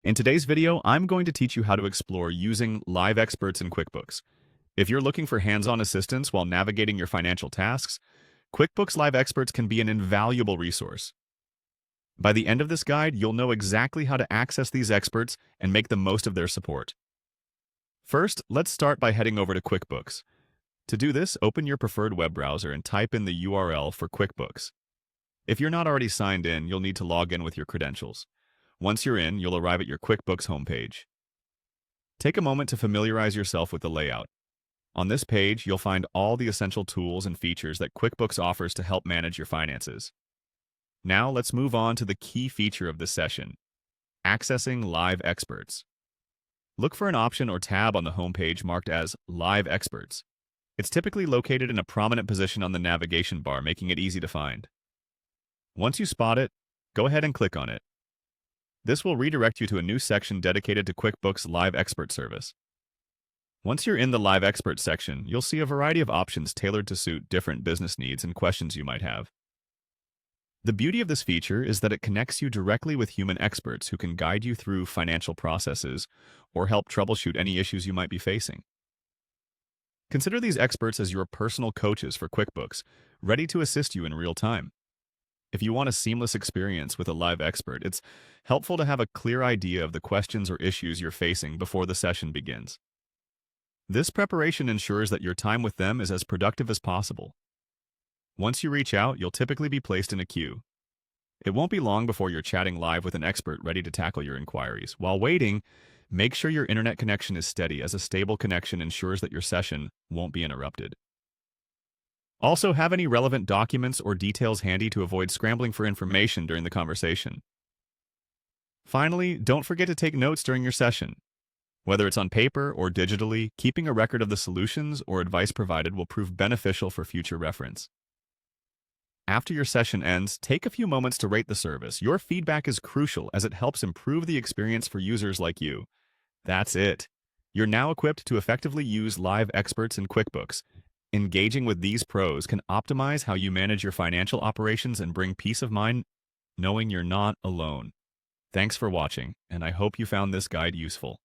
In today's video, I'm going to teach you how to explore using live experts in QuickBooks. If you're looking for hands-on assistance while navigating your financial tasks, QuickBooks Live Experts can be an invaluable resource. By the end of this guide, you'll know exactly how to access these experts and make the most of their support. First, let's start by heading over to QuickBooks. To do this, open your preferred web browser and type in the URL for QuickBooks. If you're not already signed in, you'll need to log in with your credentials. Once you're in, you'll arrive at your QuickBooks homepage. Take a moment to familiarize yourself with the layout. On this page, you'll find all the essential tools and features that QuickBooks offers to help manage your finances. Now let's move on to the key feature of this session: accessing live experts. Look for an option or tab on the homepage marked as Live Experts. It's typically located in a prominent position on the navigation bar, making it easy to find. Once you spot it, go ahead and click on it. This will redirect you to a new section dedicated to QuickBooks Live Expert Service. Once you're in the Live Expert section, you'll see a variety of options tailored to suit different business needs and questions you might have. The beauty of this feature is that it connects you directly with human experts who can guide you through financial processes or help troubleshoot any issues you might be facing. Consider these experts as your personal coaches for QuickBooks, ready to assist you in real time. If you want a seamless experience with a live expert, it's helpful to have a clear idea of the questions or issues you're facing before the session begins. This preparation ensures that your time with them is as productive as possible. Once you reach out, you'll typically be placed in a queue. It won't be long before you're chatting live with an expert ready to tackle your inquiries. While waiting, make sure your internet connection is steady, as a stable connection ensures that your session won't be interrupted. Also, have any relevant documents or details handy to avoid scrambling for information during the conversation. Finally, don't forget to take notes during your session. Whether it's on paper or digitally, keeping a record of the solutions or advice provided will prove beneficial for future reference. After your session ends, take a few moments to rate the service. Your feedback is crucial as it helps improve the experience for users like you. That's it. You're now equipped to effectively use live experts in QuickBooks. Engaging with these pros can optimize how you manage your financial operations and bring peace of mind knowing you're not alone. Thanks for watching, and I hope you found this guide useful.